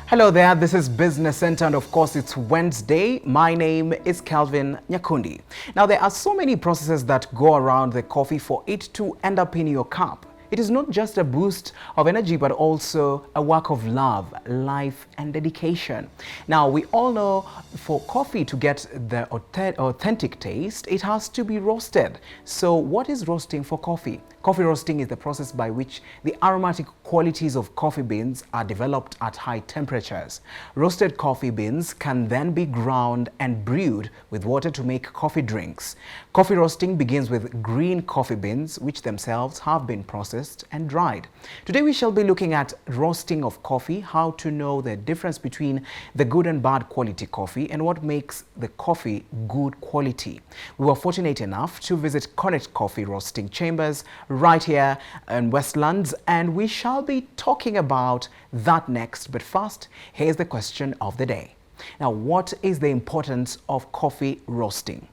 Hello there, this is Business Center and of course it's Wednesday. My name is Calvin Nyakundi. Now there are so many processes that go around the coffee for it to end up in your cup. It is not just a boost of energy but also a work of love, life and dedication. Now we all know for coffee to get the authentic taste, it has to be roasted. So what is roasting for coffee? Coffee roasting is the process by which the aromatic qualities of coffee beans are developed at high temperatures. Roasted coffee beans can then be ground and brewed with water to make coffee drinks. Coffee roasting begins with green coffee beans, which themselves have been processed and dried. Today we shall be looking at roasting of coffee, how to know the difference between the good and bad quality coffee and what makes the coffee good quality. We were fortunate enough to visit Connect Coffee Roasting Chambers right here in Westlands, and we shall be talking about that next. But first, here's the question of the day. Now, what is the importance of coffee roasting?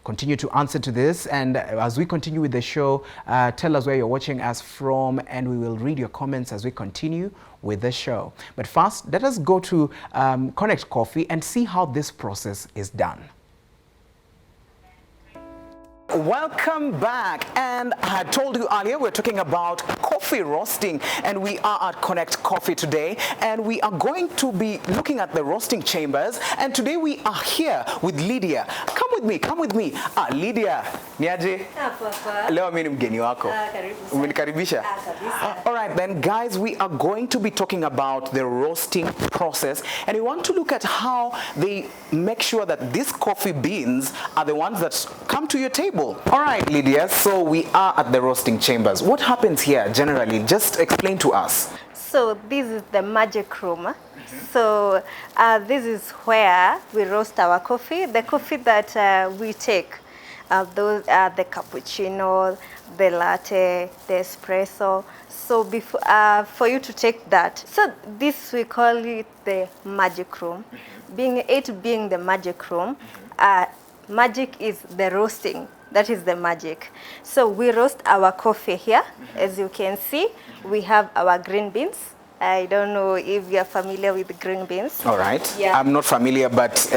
Continue to answer to this, and as we continue with the show, tell us where you're watching us from and we will read your comments as we continue with the show. But first, let us go to Connect Coffee and see how this process is done. Welcome back, and I had told you earlier we're talking about coffee roasting, and we are at Connect Coffee today, and we are going to be looking at the roasting chambers, and today we are here with Lydia. Come with me. Lydia, niaje? Leo mimi ni mgeni wako. Umenikaribisha? All right then guys, we are going to be talking about the roasting process, and we want to look at how they make sure that these coffee beans are the ones that come to your table. All right, Lydia, so we are at the roasting chambers. What happens here generally? Just explain to us. So this is the magic room. So this is where we roast our coffee. The coffee that we take, those are the cappuccino, the latte, the espresso. So before, for you to take that, so this we call it the magic room. Being the magic room, magic is the roasting. That is the magic. So we roast our coffee here. As you can see, we have our green beans. I don't know if you are familiar with green beans. All right. Yeah. I'm not familiar, but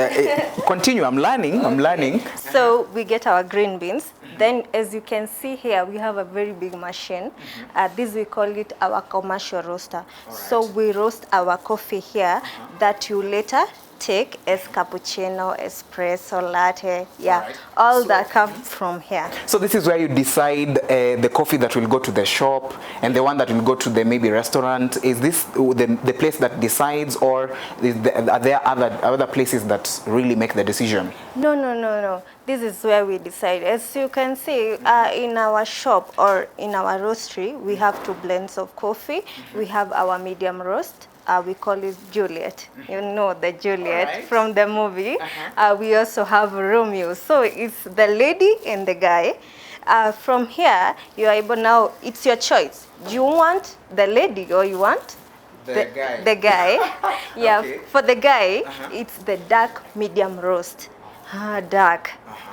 continue. I'm learning. Okay. I'm learning. So we get our green beans. Then, as you can see here, we have a very big machine. This we call it our commercial roaster. Right. So we roast our coffee here that you later take as cappuccino, espresso, latte, all that come from here. So this is where you decide the coffee that will go to the shop and the one that will go to the maybe restaurant. Is this the place that decides, or are there other places that really make the decision? No. This is where we decide. As you can see, in our shop or in our roastery, we have two blends of coffee. We have our medium roast. We call it Juliet. You know the Juliet from the movie. We also have Romeo. So it's the lady and the guy. From here, you are able now, it's your choice. Do you want the lady or you want the guy? The guy. Yeah, okay. For the guy, it's the dark medium roast. Dark.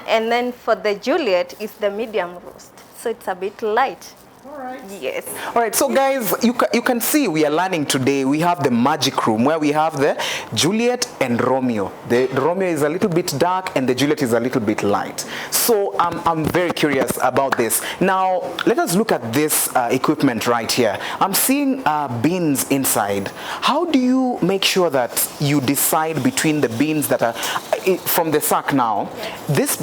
And then for the Juliet, it's the medium roast. So it's a bit light. All right. Yes. All right, so guys, you can see we are learning today. We have the magic room where we have the Juliet and Romeo. The Romeo is a little bit dark and the Juliet is a little bit light. So I'm very curious about this. Now, let us look at this equipment right here. I'm seeing beans inside. How do you make sure that you decide between the beans that are from the sack now? This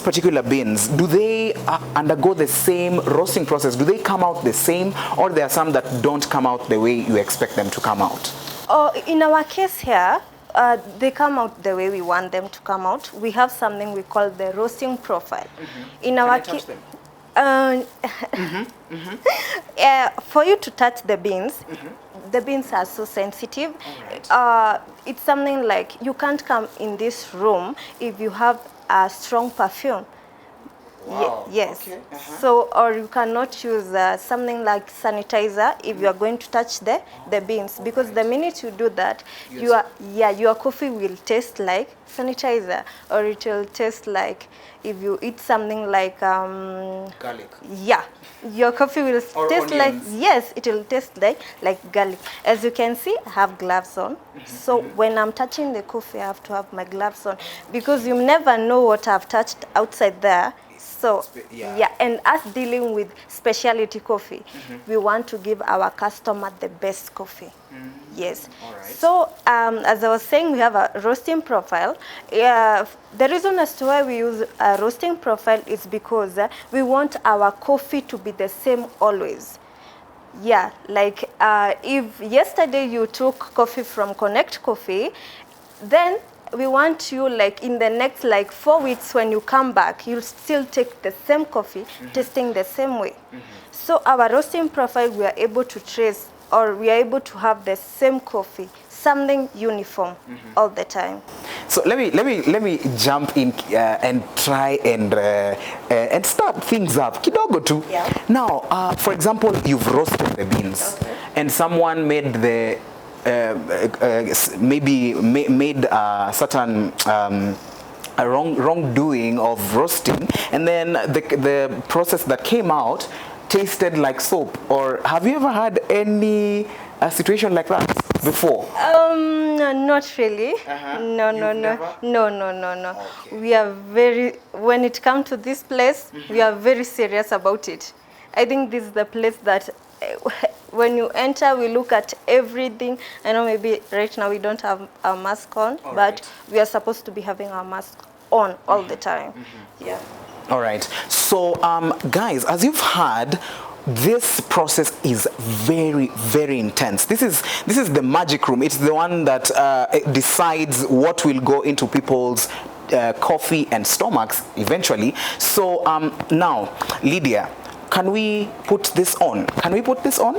particular beans, do they undergo the same roasting process? Do they come out the same, or there are some that don't come out the way you expect them to come out? In our case here, they come out the way we want them to come out. We have something we call the roasting profile. In our case, for you to touch the beans are so sensitive. It's something like you can't come in this room if you have a strong perfume. Wow. Yes. Okay. So, or you cannot use something like sanitizer if you are going to touch the beans, because the minute you do that, your coffee will taste like sanitizer, or it will taste like if you eat something like Garlic. yeah, your coffee will Or taste onions. like, yes, it will taste like garlic. As you can see, I have gloves on. So when I'm touching the coffee, I have to have my gloves on, because you never know what I've touched outside there. So yeah, and us dealing with specialty coffee, we want to give our customer the best coffee. Yes. All right. So as I was saying, we have a roasting profile. The reason as to why we use a roasting profile is because we want our coffee to be the same always. Yeah, like if yesterday you took coffee from Connect Coffee, then we want you, like in the next like 4 weeks when you come back, you'll still take the same coffee, tasting the same way. So our roasting profile, we are able to trace, or we are able to have the same coffee, something uniform all the time. So let me jump in and try and start things up kidogo too. Yeah. Now, for example, you've roasted the beans, and someone made the maybe made certain a wrongdoing of roasting, and then the process that came out tasted like soap. Or have you ever had any situation like that before? Not really. No. Okay. We are very, when it comes to this place, we are very serious about it. I think this is the place that when you enter, we look at everything. I know maybe right now we don't have our mask on, but we are supposed to be having our mask on all the time. Yeah. All right. So, guys, as you've heard, this process is very, very intense. This is the magic room. It's the one that decides what will go into people's coffee and stomachs eventually. So now, Lydia, can we put this on? Can we put this on?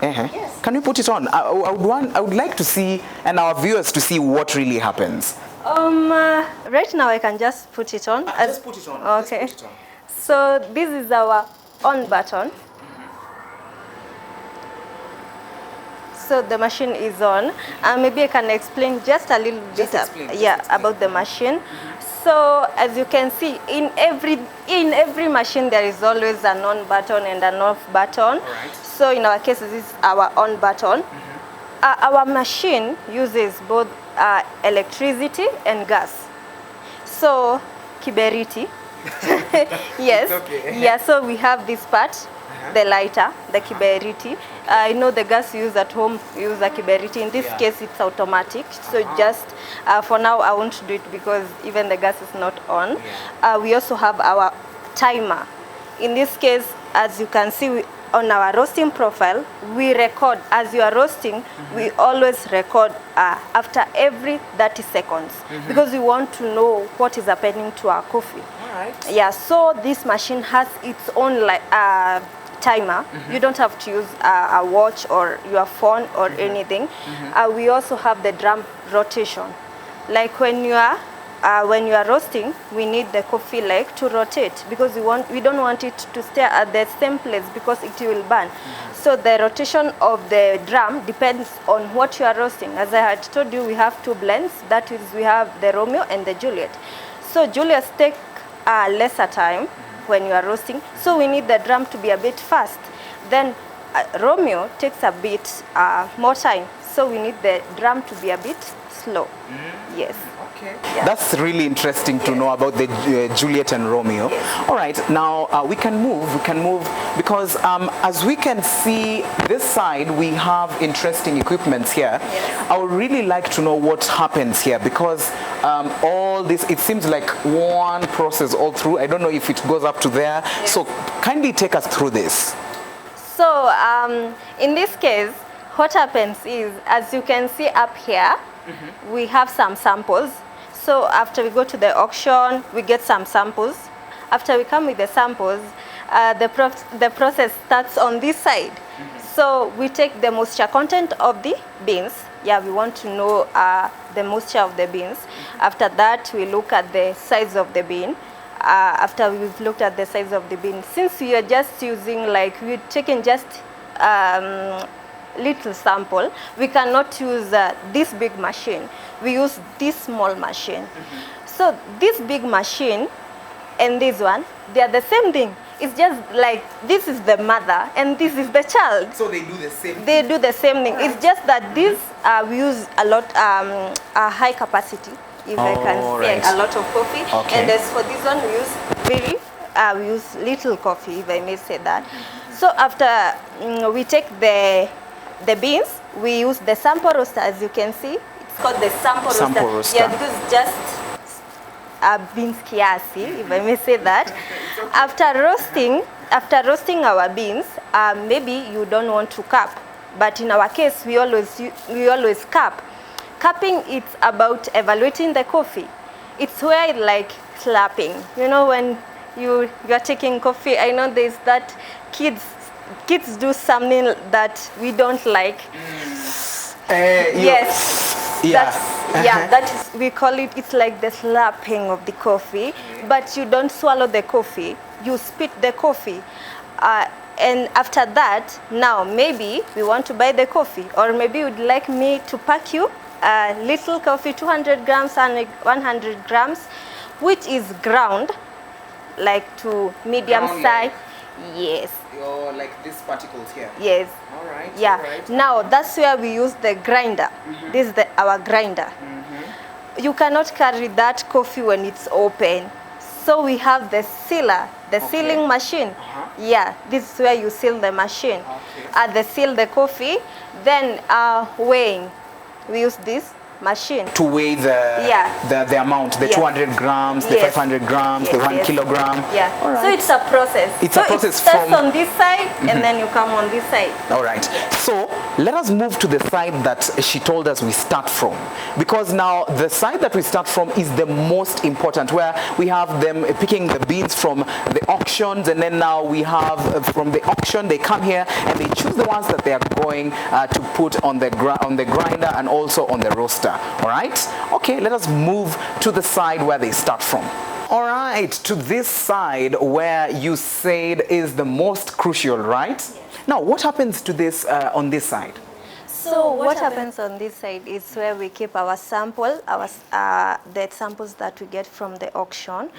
Yes. Can we put it on? I would like to see, and our viewers to see what really happens. Right now I can just put it on. Just put it on. Okay. Just put it on. So this is our on button. So the machine is on. Maybe I can explain just a little bit about the machine. So as you can see, in every machine there is always an on button and an off button. Right. So in our case, this is our on button. Our machine uses both electricity and gas. So kiberiti. Yes. Okay. Yeah. So we have this part, the lighter, the kiberiti. I know the gas you use at home, you use a kiberiti. In this case, it's automatic. So just for now, I won't do it because even the gas is not on. We also have our timer. In this case, as you can see on our roasting profile, we record as you are roasting. We always record after every 30 seconds because we want to know what is happening to our coffee. All right. Yeah. So this machine has its own timer. You don't have to use a watch or your phone or anything. We also have the drum rotation. Like when you are roasting, we need the coffee like to rotate because we don't want it to stay at the same place because it will burn. So the rotation of the drum depends on what you are roasting. As I had told you, we have two blends. That is, we have the Romeo and the Juliet. So Juliet take lesser time when you are roasting, so we need the drum to be a bit fast. Then Romeo takes a bit more time, so we need the drum to be a bit slow. Yes. Okay. Yeah. That's really interesting to know about the Juliet and Romeo. Yes. All right, now we can move because as we can see this side, we have interesting equipments here. Yes. I would really like to know what happens here because all this, it seems like one process all through. I don't know if it goes up to there. Yes. So kindly take us through this. So in this case, what happens is, as you can see up here, we have some samples. So after we go to the auction, we get some samples. After we come with the samples, the process starts on this side. So we take the moisture content of the beans. Yeah, we want to know the moisture of the beans. After that, we look at the size of the bean. after we've looked at the size of the bean, since we are just using, like, we're taking just little sample, we cannot use this big machine. We use this small machine. So this big machine and this one, they are the same thing. It's just like this is the mother and this is the child. So they do the same thing? They do the same thing. It's just that this, we use a lot, a high capacity, if I can say, a lot of coffee. Okay. And as for this one, we use little coffee, if I may say that. So after we take the beans, we use the sample roaster, as you can see. It's called the sample roaster. Yeah, because it's just beans kiasi, if I may say that. After roasting our beans, maybe you don't want to cup, but in our case, we always cup. Cupping, it's about evaluating the coffee. It's where like slapping. You know, when you're taking coffee, I know there's that kids do something that we don't like. Yes. Yeah. That is, we call it, it's like the slapping of the coffee, but you don't swallow the coffee, you spit the coffee. And after that, now maybe we want to buy the coffee, or maybe you'd like me to pack you a little coffee, 200 grams and 100 grams, which is ground, like to medium size. Yes. Or like these particles here? Yes. All right. Yeah. All right. Now that's where we use the grinder. This is our grinder. You cannot carry that coffee when it's open. So we have the sealer, the sealing machine. Yeah, this is where you seal the machine. They seal the coffee. Then weighing, we use this machine to weigh the amount, the 200 grams, the 500 grams, the 1 kilogram. Yeah. Right. So it's a process. It's a process. It starts on this side and then you come on this side. All right. So let us move to the side that she told us we start from, because now the side that we start from is the most important, where we have them picking the beans from the auctions, and then now we have from the auction they come here and they choose the ones that they are going to put on the grinder and also on the roaster. All right. Okay, let us move to the side where they start from. All right, to this side where you said is the most crucial, right? Yes. Now, what happens to this on this side? So what happens on this side is where we keep our sample, the samples that we get from the auction.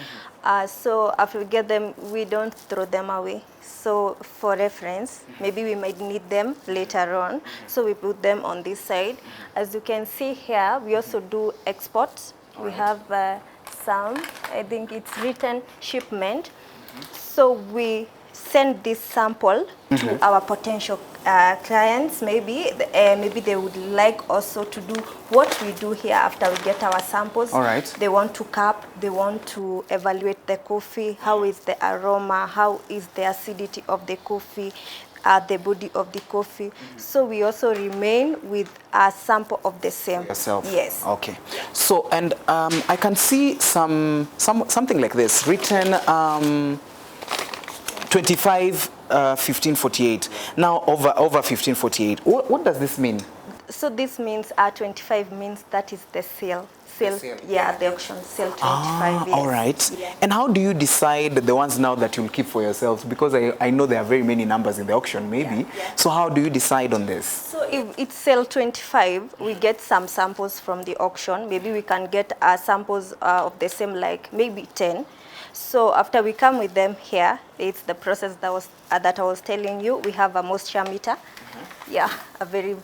So after we get them, we don't throw them away. So for reference, maybe we might need them later on. So we put them on this side. As you can see here, we also do exports. We have some, I think it's written shipment. So we send this sample to our potential clients. Maybe they would like also to do what we do here after we get our samples. All right. They want to cup, they want to evaluate the coffee, how is the aroma, how is the acidity of the coffee, the body of the coffee. So we also remain with a sample of the same. Yourself. Yes. Okay. So, and I can see something like this written 25 1548. Now over 1548. What does this mean? So this means 25 means that is the sale. Yeah, the auction sale 25. Yes. All right. Yeah. And how do you decide the ones now that you'll keep for yourselves? Because I know there are very many numbers in the auction, maybe. Yeah. So how do you decide on this? So if it's sale 25, we get some samples from the auction. Maybe we can get samples of the same, like maybe 10. So after we come with them here, it's the process that I was telling you. We have a moisture meter. Yeah, a very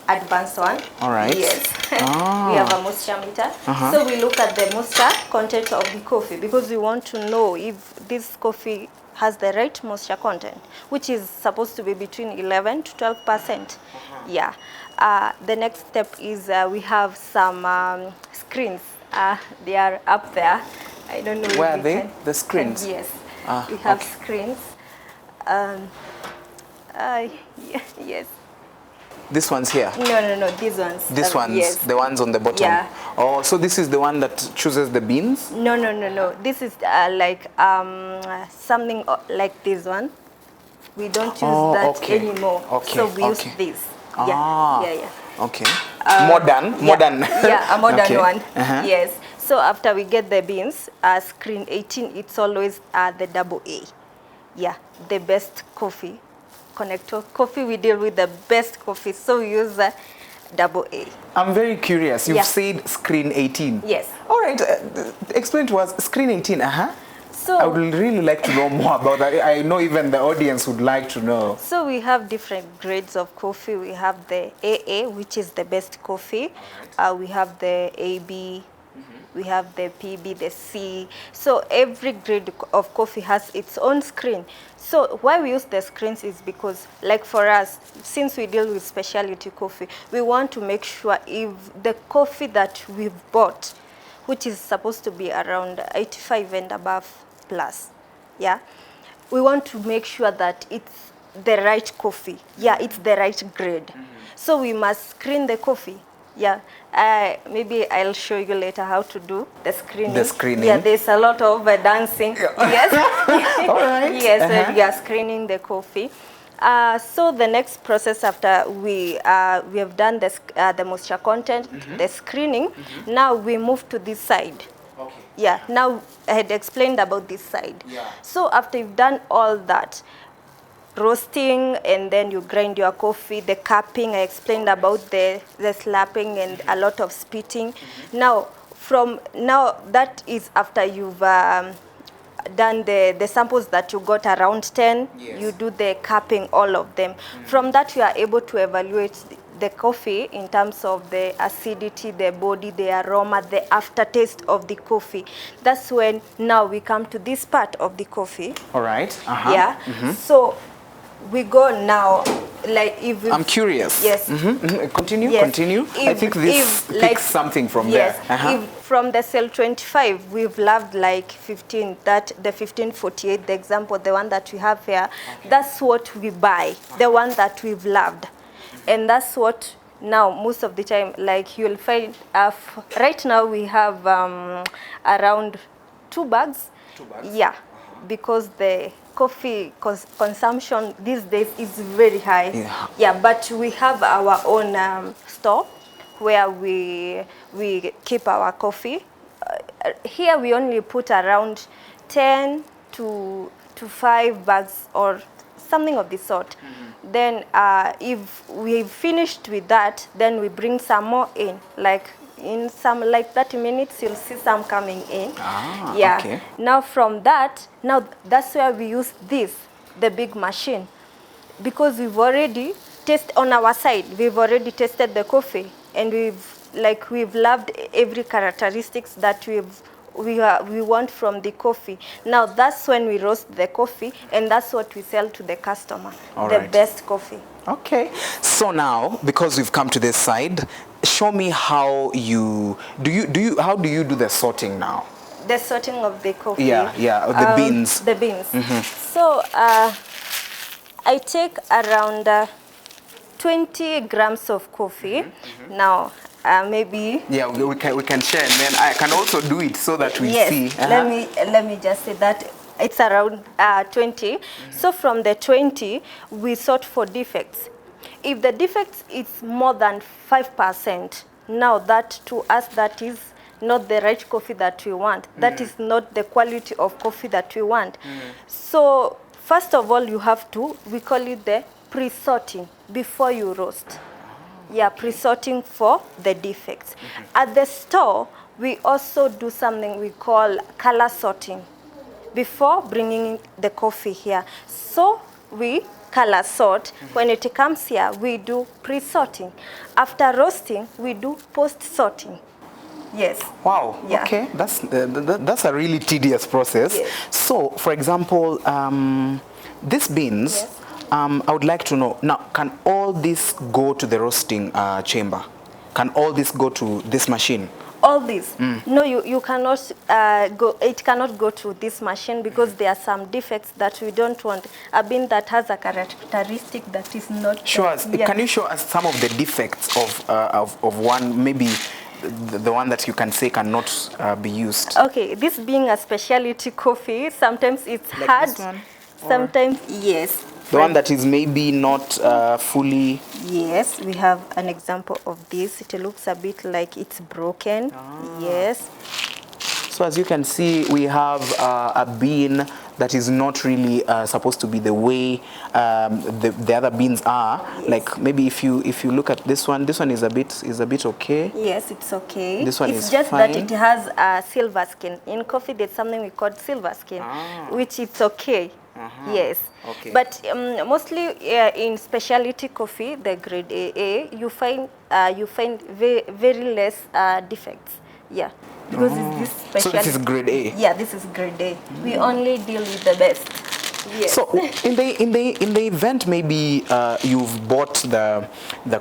advanced one. All right. Yes. We have a moisture meter. So we look at the moisture content of the coffee because we want to know if this coffee has the right moisture content, which is supposed to be between 11 to 12%. Yeah. The next step is we have some screens. They are up there. I don't know. Where are they? The screens? Yes. We have screens. Yes. This one's here? No, these ones. These ones? Yes. The ones on the bottom? Yeah. Oh, so this is the one that chooses the beans? No. This is like something like this one. We don't use that anymore. Okay. So we use this. Yeah. Okay. Modern? Yeah, a modern one. Yes. So after we get the beans, screen 18, it's always the double A. Yeah, the best coffee. Connector coffee, we deal with the best coffee, so we use double A. I'm very curious. You've Yeah. said screen 18. Yes. All right. Explain to us screen 18. So I would really like to know more about that. I know even the audience would like to know. So we have different grades of coffee. We have the AA, which is the best coffee. We have the AB. We have the PB, the C. So every grade of coffee has its own screen. So why we use the screens is because, like for us, since we deal with specialty coffee, we want to make sure if the coffee that we've bought, which is supposed to be around 85 and above plus, yeah, we want to make sure that it's the right coffee. Yeah, it's the right grade. So we must screen the coffee. Yeah, maybe I'll show you later how to do the screening. The screening. Yeah, there's a lot of dancing. Yes. All right. Yes, we are screening the coffee. So the next process after we have done the moisture content, the screening, now we move to this side. Okay. Yeah, now I had explained about this side. Yeah. So after you've done all that, roasting, and then you grind your coffee, the cupping, I explained about the slapping and a lot of spitting. Now, that is after you've done the samples that you got around 10, Yes. you do the cupping, all of them. From that, you are able to evaluate the coffee in terms of the acidity, the body, the aroma, the aftertaste of the coffee. That's when now we come to this part of the coffee. All right. Yeah. So we go now, like if I'm curious. Yes. Continue. Yes. Continue. I think this picks something from there. If from the cell 25, we've loved like 15, that the 1548, the example, the one that we have here, that's what we buy, the one that we've loved. And that's what now most of the time, like you'll find, right now we have around 2 bags. 2 bags? Yeah, because the coffee consumption these days is very high. Yeah, but we have our own store where we keep our coffee. Here we only put around 10 to 5 bags or something of the sort. Then if we've finished with that, then we bring some more in, like in some like 30 minutes you'll see some coming in. Yeah. Okay. Now from that, now that's where we use this, the big machine, because we've already tested on our side, we've already tested the coffee, and we've loved every characteristics that we want from the coffee. Now that's when we roast the coffee, and that's what we sell to the customer. The best coffee. Okay. So now, because we've come to this side, show me how how do you do the sorting now? The sorting of the coffee. Yeah, of the beans. The beans. So I take around 20 grams of coffee. Now maybe. Yeah, we can share, and then I can also do it so that we see. Let me just say that it's around 20. So from the 20, we sort for defects. If the defects is more than 5%, now that to us that is not the right coffee that we want. That is not the quality of coffee that we want. So first of all, you have to, we call it the pre-sorting before you roast. Yeah, pre-sorting for the defects. At the store, we also do something we call color sorting before bringing the coffee here. So we color sort. When it comes here, we do pre-sorting. After roasting, we do post-sorting. Yes. Wow. Yeah. Okay. That's a really tedious process. Yes. So, for example, these beans, Yes. I would like to know now. Can all this go to the roasting chamber? Can all this go to this machine? All this? No, you cannot go. It cannot go to this machine because there are some defects that we don't want. A bean that has a characteristic that is not. Show us. Yeah. Can you show us some of the defects of one, maybe the one that you can say cannot be used? Okay, this being a specialty coffee, sometimes it's like hard. This one? Sometimes yes. The one that is maybe not fully. Yes, we have an example of this. It looks a bit like it's broken. Yes. So as you can see, we have a bean that is not really supposed to be the way the other beans are. Yes. Like maybe if you look at this one is a bit okay. Yes, it's okay. This one it's is just fine. that it has a silver skin. In coffee, there's something we call silver skin, which is okay. Yes. Okay. But mostly in specialty coffee, the grade AA, you find very, very less defects. Yeah. Because it's this specialty. So this is grade A. Yeah, this is grade A. We only deal with the best. Yes. So in the event, maybe you've bought the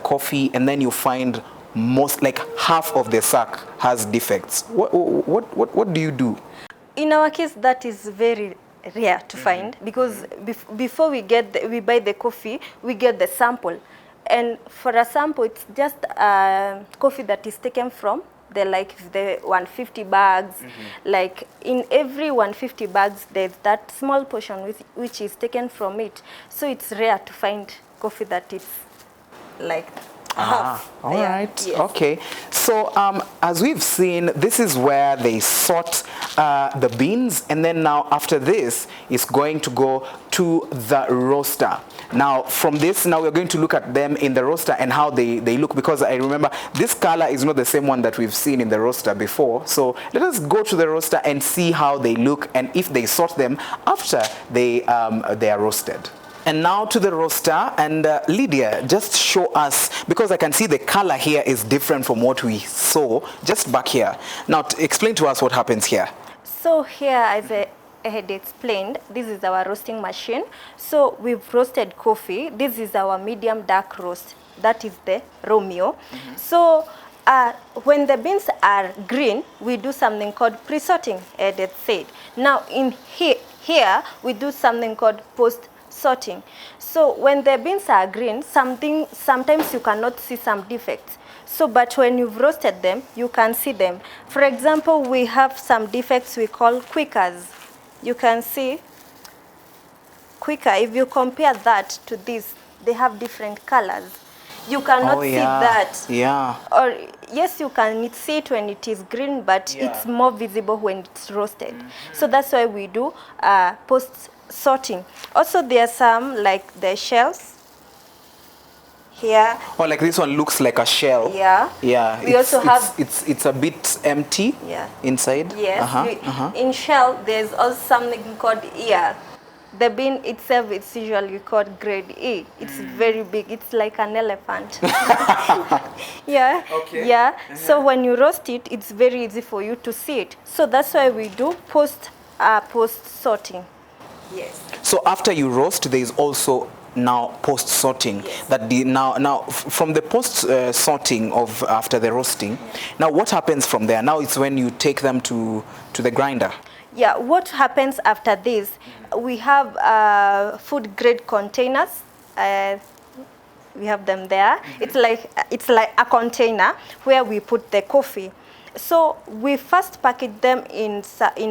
coffee and then you find most, like half of the sack has defects. What do you do? In our case, that is very rare to find, because before we buy the coffee, we get the sample, and for a sample, it's just coffee that is taken from the 150 bags. Like in every 150 bags, there's that small portion which is taken from it. So it's rare to find coffee that is like half. All right. Yes. Okay. So as we've seen, this is where they sort the beans, and then now after this, it's going to go to the roaster. Now from this, now we're going to look at them in the roaster and how they look, because I remember this color is not the same one that we've seen in the roaster before. So let us go to the roaster and see how they look and if they sort them after they are roasted. And now to the roaster, and Lydia, just show us, because I can see the color here is different from what we saw just back here. Now explain to us what happens here. So here, as I had explained, this is our roasting machine. So we've roasted coffee. This is our medium dark roast. That is the Romeo. So when the beans are green, we do something called pre-sorting, as it said. Now in here, we do something called post-sorting. So when the beans are green, sometimes you cannot see some defects. So, but when you've roasted them, you can see them. For example, we have some defects we call quickers. You can see quicker. If you compare that to this, they have different colors. You cannot see that. Yeah. Or yes, you can see it when it is green, but it's more visible when it's roasted. So that's why we do post-sorting. Also, there are some like the shells here. Oh, like this one looks like a shell. Yeah. Yeah. We also have. It's a bit empty. Yeah. Inside. Yes. In shell, there's also something called ear. The bean itself, it's usually called grade E. It's very big. It's like an elephant. Yeah. Okay. Yeah. So when you roast it, it's very easy for you to see it. So that's why we do post-sorting. Yes. So after you roast, there is also now post-sorting. Yes. That now from the post-sorting of after the roasting, now what happens from there? Now it's when you take them to the grinder. Yeah, what happens after this, we have food grade containers. We have them there. It's like a container where we put the coffee. So we first package them in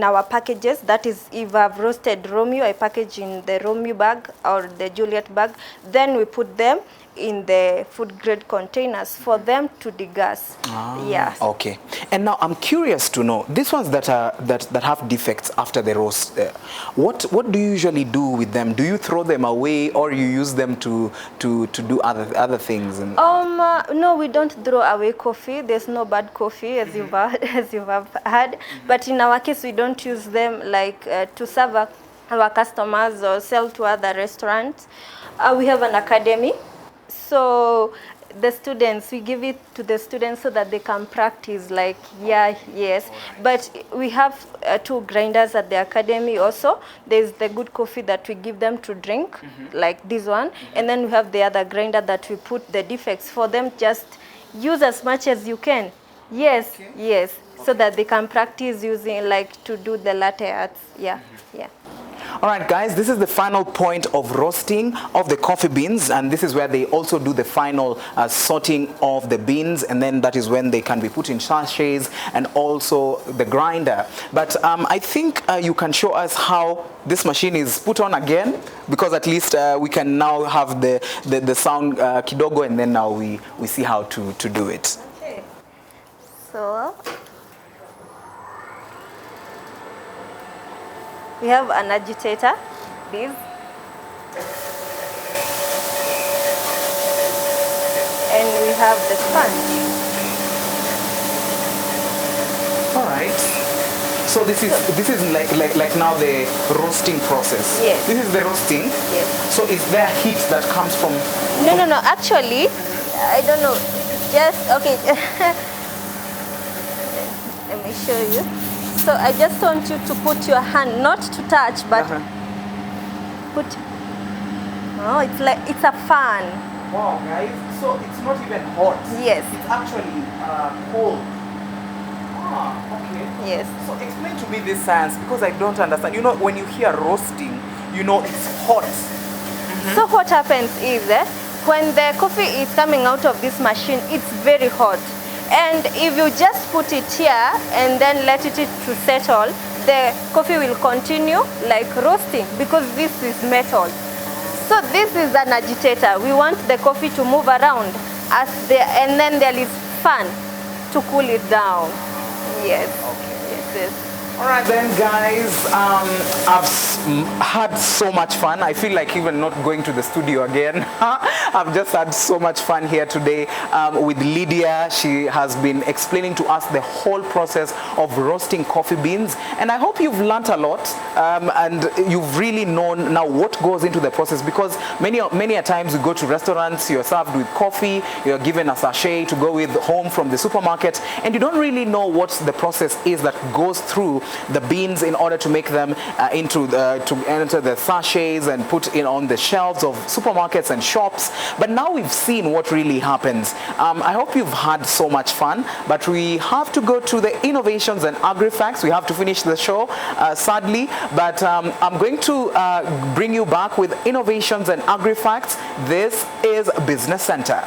our packages. That is, if I've roasted Romeo, I package in the Romeo bag or the Juliet bag. Then we put them in the food grade containers for them to degas. Yeah. Okay. And now I'm curious to know, these ones that have defects after the roast, what do you usually do with them? Do you throw them away, or you use them to do other things? And no, we don't throw away coffee. There's no bad coffee, as you've heard. But in our case, we don't use them like to serve our customers or sell to other restaurants. We have an academy. So the students, we give it to the students so that they can practice, like, yes. But we have 2 grinders at the academy also. There's the good coffee that we give them to drink, like this one. And then we have the other grinder that we put the defects for them. Just use as much as you can. Yes, okay. Yes. Okay. So that they can practice using, like, to do the latte arts. Yeah, yeah. All right, guys, this is the final point of roasting of the coffee beans, and this is where they also do the final sorting of the beans, and then that is when they can be put in sachets and also the grinder. But I think you can show us how this machine is put on again, because at least we can now have the sound kidogo, and then now we see how to do it. Okay. So We have an agitator, this. And we have the sponge. All right. So this is like now the roasting process. Yes. This is the roasting. Yes. So is there heat that comes from? No. Actually, I don't know. Just okay. Let me show you. So I just want you to put your hand, not to touch, but put. Oh, it's a fan. Wow, guys. So it's not even hot. Yes. It's actually cold. Ah, okay. Yes. So explain to me this science, because I don't understand. You know, when you hear roasting, you know it's hot. So what happens is when the coffee is coming out of this machine, it's very hot. And if you just put it here and then let it to settle, the coffee will continue like roasting because this is metal. So this is an agitator. We want the coffee to move around and then there is fan to cool it down. Yes. Okay. Yes. All right then, guys, I've had so much fun. I feel like even not going to the studio again. I've just had so much fun here today with Lydia. She has been explaining to us the whole process of roasting coffee beans, and I hope you've learnt a lot and you've really known now what goes into the process, because many a times you go to restaurants, you're served with coffee, you're given a sachet to go with home from the supermarket, and you don't really know what the process is that goes through the beans in order to make them to enter the sachets and put in on the shelves of supermarkets and shops. But now we've seen what really happens. I hope you've had so much fun, but we have to go to the innovations and agri-facts. We have to finish the show, sadly, but I'm going to bring you back with innovations and agri-facts. This is Business Center.